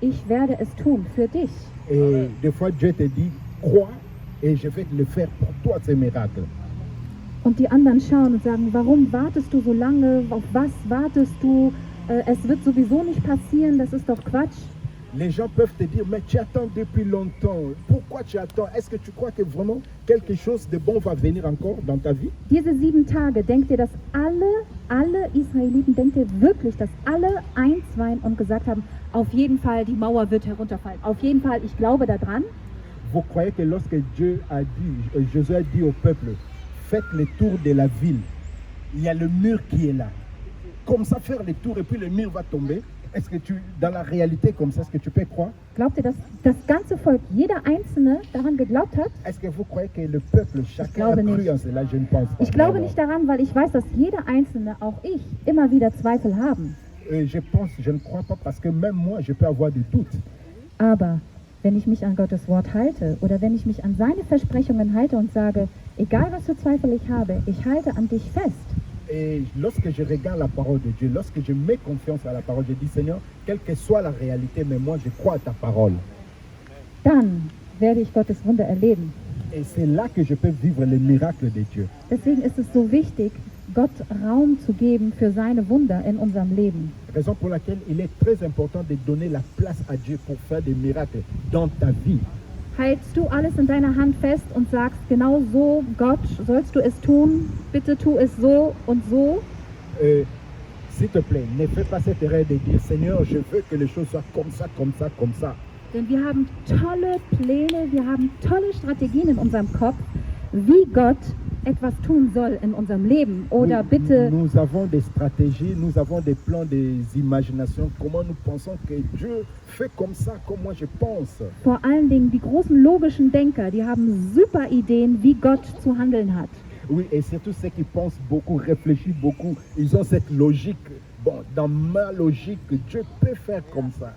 ich werde es tun für dich. Et des fois, Dieu te dit, crois et je vais le faire pour toi, ces miracles. Und die anderen schauen und sagen, warum wartest du so lange? Auf was wartest du? Es wird sowieso nicht passieren, das ist doch Quatsch. Les gens peuvent te dire, mais tu attends depuis longtemps. Pourquoi tu attends? Est-ce que tu crois que vraiment quelque chose de bon va venir encore dans ta vie? Diese 7 Tage, denkt ihr, dass alle Israeliten, denkt ihr wirklich, dass alle eins waren und gesagt haben, auf jeden Fall, die Mauer wird herunterfallen. Auf jeden Fall, ich glaube daran. Vous croyez que lorsque Dieu a dit, Josué a dit au peuple, faites le tour de la ville, il y a le mur qui est là. Comme ça, faire le tour et puis le mur va tomber. Est-ce que dans la réalité comme ça, est-ce que tu peux croire? Glaubt ihr, dass das ganze Volk, jeder Einzelne daran geglaubt hat? Est-ce que vous croyez que le peuple, chacun a glaube cru nicht. en cela? Je ne pense pas. Ich glaube Non, nicht daran, weil ich weiß, dass jeder Einzelne, auch ich, immer wieder Zweifel haben. je ne crois pas parce que même moi, je peux avoir des doutes. Aber wenn ich mich an Gottes Wort halte oder wenn ich mich an seine Versprechungen halte und sage, egal was für Zweifel ich habe, ich halte an dich fest, Et lorsque je regarde la parole de Dieu, lorsque je mets confiance à la parole, je dis Seigneur, quelle que soit la réalité, mais moi je crois à ta parole. dann werde ich Gottes Wunder erleben. Et c'est là que je peux vivre les miracles de Dieu. Deswegen ist es so wichtig, Gott Raum zu geben für seine Wunder in unserem Leben. Raison pour laquelle il est très important de donner la place à Dieu pour faire des miracles dans ta vie. Hältst du alles in deiner Hand fest und sagst, genau so, Gott, sollst du es tun, bitte tu es so und so. S'il te plaît, ne fais pas cette erreur de dire Seigneur, je veux que les choses soient comme ça, comme ça, comme ça. Denn wir haben tolle Pläne, wir haben tolle Strategien in unserem Kopf, wie Gott etwas tun soll in unserem Leben. Oder bitte, Nous avons des stratégies, nous avons des plans, des imaginations, comment nous pensons que Dieu fait comme ça, comme moi je pense. vor allen Dingen die großen logischen Denker, die haben super Ideen, wie Gott zu handeln hat. Oui, et surtout ceux qui pensent beaucoup, réfléchissent beaucoup, ils ont cette logique. Bon, dans ma logique, Dieu peut faire comme ça.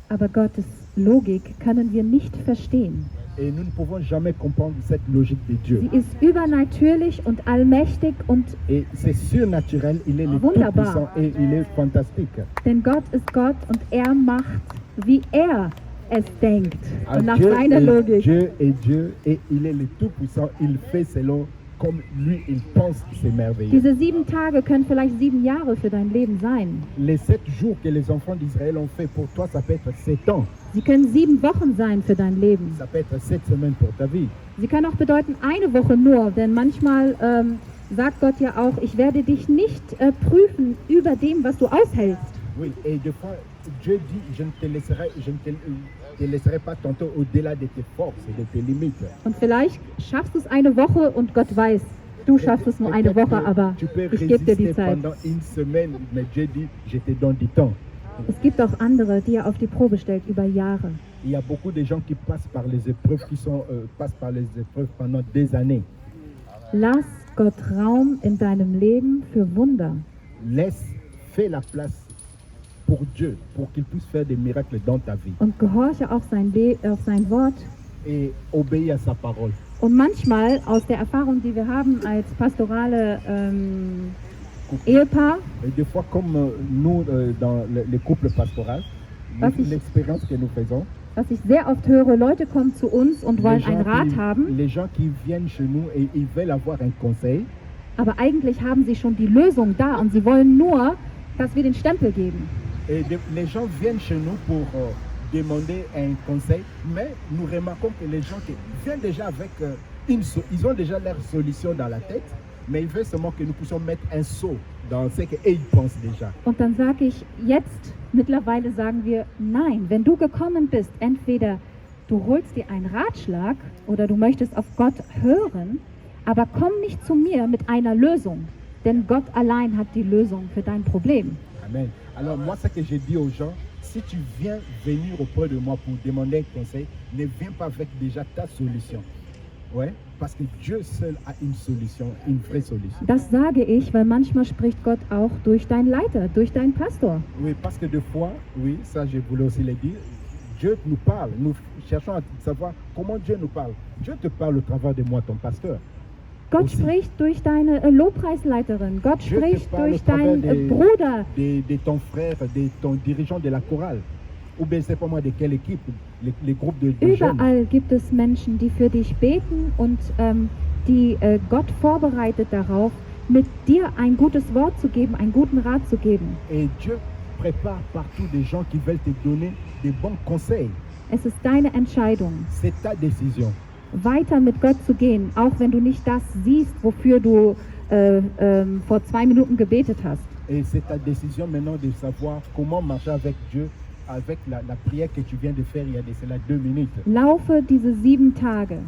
Aber Gottes Logik können wir nicht verstehen. Et nous ne pouvons jamais comprendre cette logique de Dieu. Sie ist übernatürlich und allmächtig und Et c'est surnaturel, il est le Wunderbar. tout-puissant et il est fantastique. denn Gott ist Gott und er macht, wie er es denkt und nach Dieu seiner est Logik. Dieu est Dieu et il est le tout-puissant, il fait selon comme lui il pense, c'est merveilleux. Diese 7 Tage können vielleicht 7 Jahre für dein Leben sein. Les 7 jours que les enfants d'Israël ont fait pour toi, ça peut être 7 ans, Sie können 7 Wochen sein für dein Leben. ça peut être 7 semaines pour ta vie. Sie können auch bedeuten eine Woche nur, denn manchmal sagt Gott ja auch, ich werde dich nicht prüfen über dem, was du aushältst. Oui, et des fois, Dieu dit, je ne te laisserai pas tenter au-delà de tes forces et de tes limites. Und vielleicht schaffst du es eine Woche und Gott weiß, du schaffst es nur eine Peut-être Woche, que aber tu peux ich gebe dir die résister Zeit. pendant une semaine, mais Dieu dit, je te donne du temps. Es gibt auch andere, die er auf die Probe stellt über Jahre. Il y a beaucoup de gens qui passent par les épreuves, passent par les épreuves pendant des années. Lass Gott Raum in deinem Leben für Wunder. Fais la place pour Dieu, pour qu'il puisse faire des miracles dans ta vie. Und gehorche auf sein Wort. Et obéis à sa parole. Und manchmal, aus der Erfahrung, die wir haben als pastorale Ehepaar, Et des fois, comme nous, dans les couples pastoraux, l'expérience que nous faisons, was ich sehr oft höre, Leute kommen zu uns und wollen einen Rat haben, les gens qui viennent chez nous et ils veulent avoir un conseil, aber eigentlich haben sie schon die Lösung da und sie wollen nur, dass wir den Stempel geben. et les gens viennent chez nous pour demander un conseil, mais nous remarquons que les gens qui viennent déjà avec ils ont déjà leur solution dans la tête, mais ils veulent seulement que nous puissions mettre un saut dans ce qu'ils pensent déjà. Und dann sage ich, jetzt mittlerweile sagen wir, nein, wenn du gekommen bist, entweder du holst dir einen Ratschlag oder du möchtest auf Gott hören, aber komm nicht zu mir mit einer Lösung, denn Gott allein hat die Lösung für dein Problem. Amen. Alors moi, ce que je dis aux gens, si tu viens venir auprès de moi pour demander un conseil, ne viens pas avec déjà ta solution. Ouais, parce que Dieu seul a une solution, une vraie solution. Das sage ich, weil manchmal spricht Gott auch durch deinen Leiter, durch deinen Pastor. Oui, parce que des fois, oui, ça je voulais aussi le dire, Dieu nous parle. Nous cherchons à savoir comment Dieu nous parle. Dieu te parle au travers de moi, ton pasteur. Gott Aussi. spricht durch deine Lobpreisleiterin. Gott Dieu te spricht parle au durch travers deinen Bruder. de ton frère, de ton dirigeant de la chorale. Ou bien c'est pas moi de quelle équipe, les groupes de jeunes. Überall gibt es Menschen, die für dich beten und die Gott vorbereitet darauf, mit dir ein gutes Wort zu geben, einen guten Rat zu geben. Et Dieu prépare partout des gens qui veulent te donner des bons conseils. Es ist deine Entscheidung, C'est ta décision. weiter mit Gott zu gehen, auch wenn du nicht das siehst, wofür du vor 2 Minuten gebetet hast. Et c'est ta décision maintenant de savoir comment marcher avec Dieu, avec la prière que tu viens de faire il y a de cela 2 minutes. Laufe diese 7 Tage.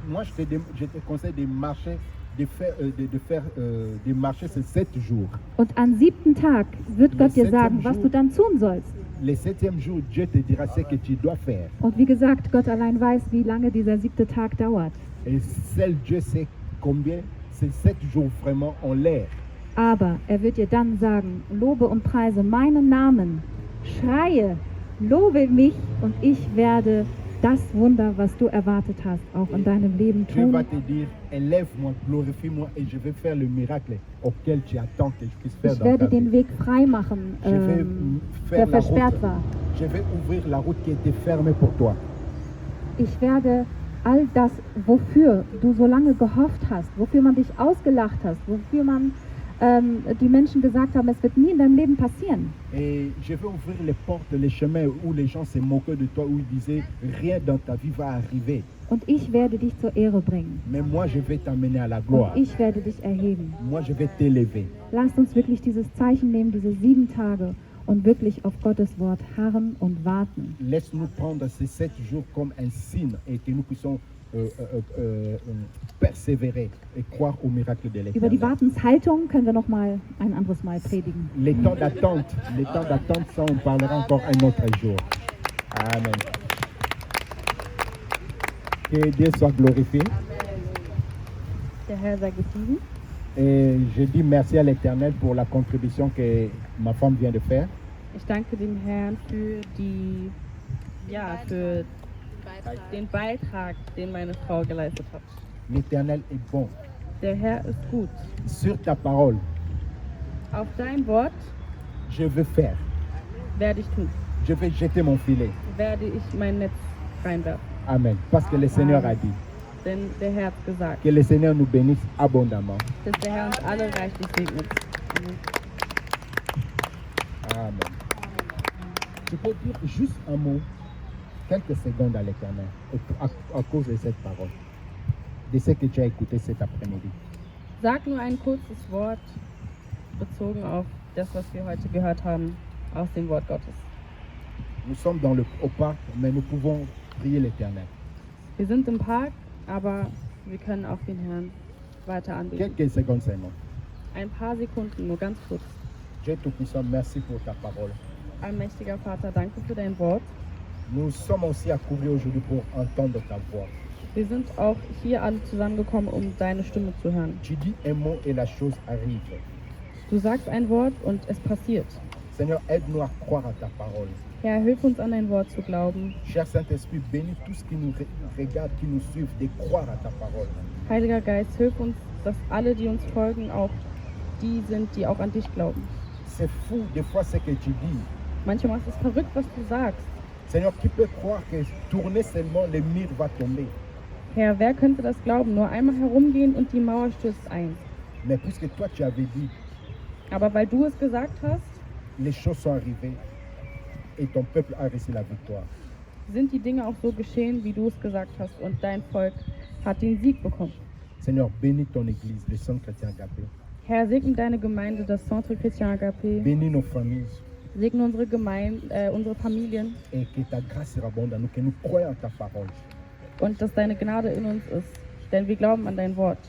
Moi, je te conseille de marcher, de marcher ces 7 jours. Und am 7. Tag wird Gott dir 7. sagen, was Jour. du dann tun sollst. Le 7e jour, Dieu te dira ce que tu dois faire. Und wie gesagt, Gott allein weiß, wie lange dieser 7. Tag dauert. Et seul Dieu sait combien ces 7 jours vraiment ont l'air. Aber er wird dir dann sagen, lobe und preise meinen Namen, schreie, lobe mich und ich werde das Wunder, was du erwartet hast, auch in deinem Leben Dieu va tun. te dire, élève-moi, glorifie-moi et je vais faire le miracle auquel tu attends que je puisse faire Ich dans ta werde den vie. Weg frei machen, Je vais der faire la versperrt route. war. Je vais ouvrir la route qui était fermée pour toi. Ich werde all das, wofür du so lange gehofft hast, wofür man dich ausgelacht hast, wofür man die Menschen gesagt haben, es wird nie in deinem Leben passieren. Et je vais ouvrir les portes, les chemins où les gens se moquaient de toi, où ils disaient rien dans ta vie va arriver. Und ich werde dich zur Ehre bringen. Mais moi, je vais t'amener à la Und gloire. ich werde dich erheben. Moi, je vais t'élever. Lasst uns wirklich dieses Zeichen nehmen, diese 7 Tage und wirklich auf Gottes Wort harren und warten. Laisse-nous prendre ces 7 jours comme un signe et que nous puissions persévérer et croire au miracle de Über die l'Éternel. Wartenshaltung können wir noch mal ein anderes Mal predigen. Les temps d'attente, ça on parlera encore un autre jour. Amen. Que Dieu soit glorifié. Der Herr sei gepriesen. Et je dis merci à l'Éternel pour la contribution que ma femme vient de faire. Ich danke dem Herrn für für den Beitrag, den meine Frau geleistet hat. L'Éternel est bon. Der Herr ist gut. Sur ta parole, Auf dein Wort je veux faire. werde ich tun. Je vais jeter mon filet. Werde ich mein Netz reinwerfen. Amen. Parce que le Seigneur a dit Denn der Herr hat gesagt, que le Seigneur nous bénisse abondamment. dass der Herr uns alle reichlich segnet. Amen. Amen. Tu peux dire juste un mot, quelques secondes à l'Éternel, à cause de cette parole, de ce que tu as écouté cet après-midi. Sag nur ein kurzes Wort bezogen auf das, was wir heute gehört haben aus dem Wort Gottes. Nous sommes au parc, mais nous pouvons prier l'Éternel. Wir sind im Park, aber wir können auch den Herrn weiter anbeten. Quelques secondes seulement. Ein paar Sekunden, nur ganz kurz. Dieu Tout-Puissant, merci pour ta parole. Allmächtiger Vater, danke für dein Wort. Nous sommes aussi accourus aujourd'hui pour entendre ta voix. Wir sind auch hier alle zusammengekommen, um deine Stimme zu hören. Tu dis un mot et la chose arrive. Du sagst ein Wort und es passiert. Seigneur, aide-nous à croire à ta parole. Herr, hilf uns an dein Wort zu glauben. Cher Saint-Esprit, bénis tous qui nous regardent, qui nous suivent, de croire à ta parole. Heiliger Geist, hilf uns, dass alle, die uns folgen, auch die sind, die auch an dich glauben. C'est fou des fois ce que tu dis. Manchmal ist es verrückt, was du sagst. Seigneur, qui peut croire que tourner seulement, le mur va tomber? Herr, wer könnte das glauben? Nur einmal herumgehen und die Mauer stürzt ein. Mais puisque toi tu avais dit, Aber weil du es gesagt hast, les choses sont arrivées et ton peuple a reçu la victoire. sind die Dinge auch so geschehen, wie du es gesagt hast. Und dein Volk hat den Sieg bekommen. Seigneur, bénis ton église, le Centre Chrétien Agapé. Herr, segne deine Gemeinde, das Centre Chrétien Agapé. Bénis nos familles Segne unsere unsere Familien. et que ta grâce surabonde à nous, que nous croyons en ta parole. Und dass deine Gnade in uns ist. Denn wir glauben an dein Wort.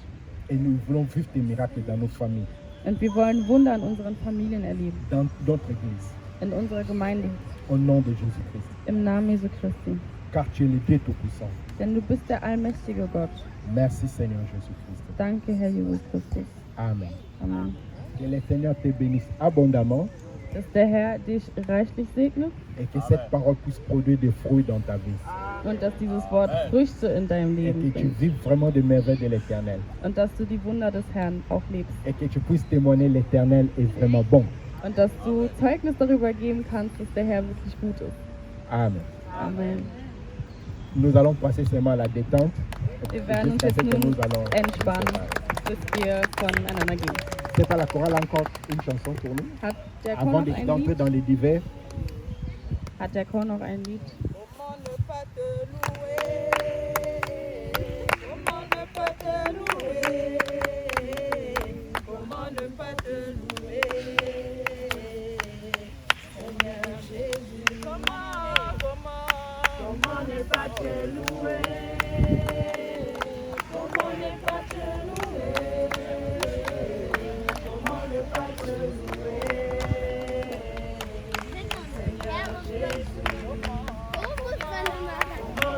Et nous voulons vivre tes miracles dans nos familles, Und wir wollen Wunder in unseren Familien erleben. dans notre église. In unserer Gemeinde. Au nom de Jésus-Christ. Im Namen Jesu Christi. Car tu es le Dieu Tout-Puissant. Denn du bist der allmächtige Gott. Merci Seigneur Jésus-Christ. Danke, Herr Jesus Christus. Amen. Amen. Que le Seigneur te bénisse abondamment Dass der Herr dich reichlich segne et que cette parole puisse produire des fruits dans ta vie. und dass dieses Wort Früchte in deinem Et Leben que tu bringt. vives vraiment des merveilles de l'Éternel. Und dass du die Wunder des Herrn auch lebst. Et que tu puisses témoigner l'Éternel est vraiment bon. Und dass du Zeugnis darüber geben kannst, dass der Herr wirklich gut ist. Amen. Amen. Nous allons passer seulement à la détente. Wir werden uns Jusqu'à jetzt ce que nun nous allons entspannen, bis wir voneinander gehen. C'est à la chorale encore une chanson pour nous. Hat der Chor Avant noch ein d'entrer Lied? dans les divers. Hat der Chor noch ein Lied? Comment ne pas te louer? Comment ne pas te louer? Comment ne pas te louer? Seigneur Jésus, comment ne pas te louer? Comment ne pas te louer? Comment ne pas te louer? Seigneur Jésus, comment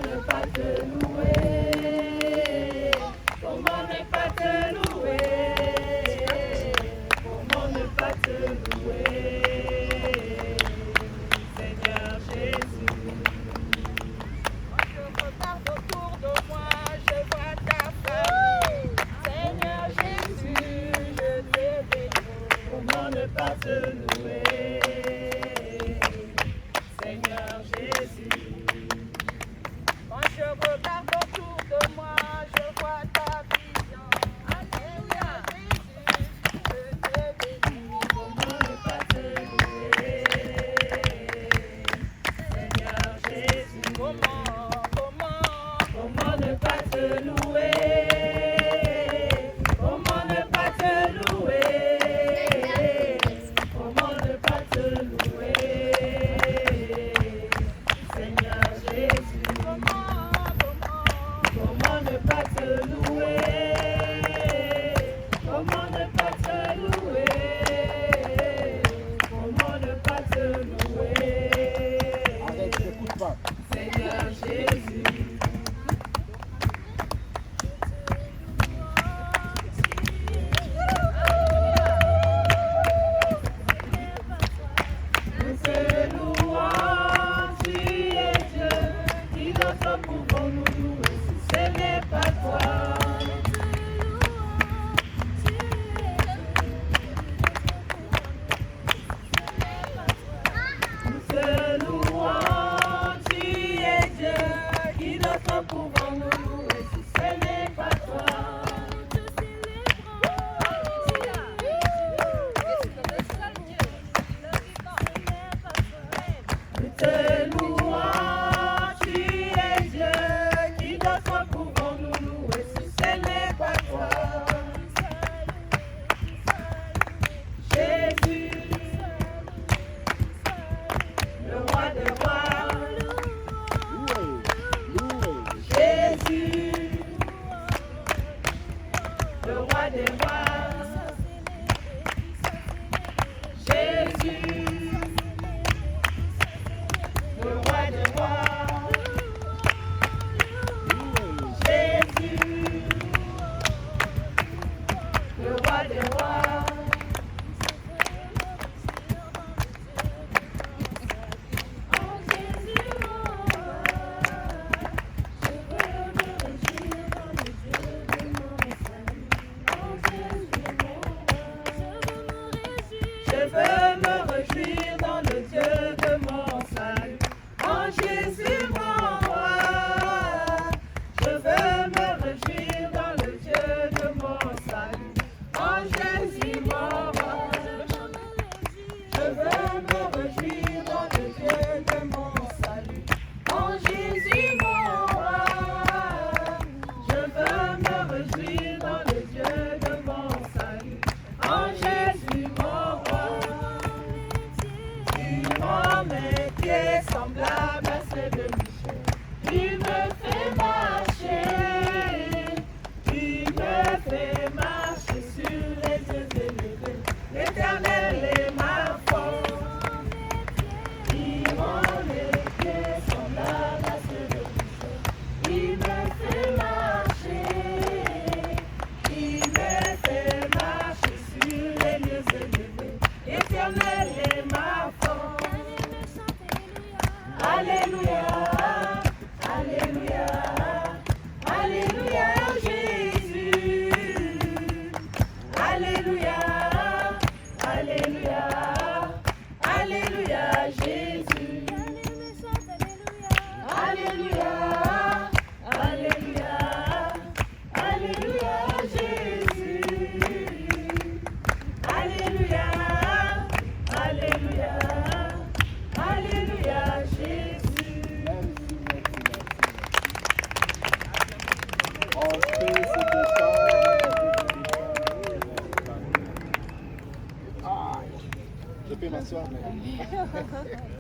ne pas te louer? Comment ne pas te louer? Comment ne pas te louer? Seigneur Jésus, quand je regarde autour de moi, je vois ta famille. Seigneur Jésus, je t'ai béni. Comment ne pas te louer? Seigneur Jésus, quand je regarde autour de moi, je vois ta vision. Alléluia, Jésus, je t'ai béni. Comment ne pas te louer? Seigneur Jésus, comment ne pas te louer? Comment ne pas te louer? Comment ne pas te louer? Seigneur Jésus, comment ne pas te louer? Comment ne pas te louer? Comment ne pas te louer? Arrête, n'écoute pas. Seigneur Jésus, te demande.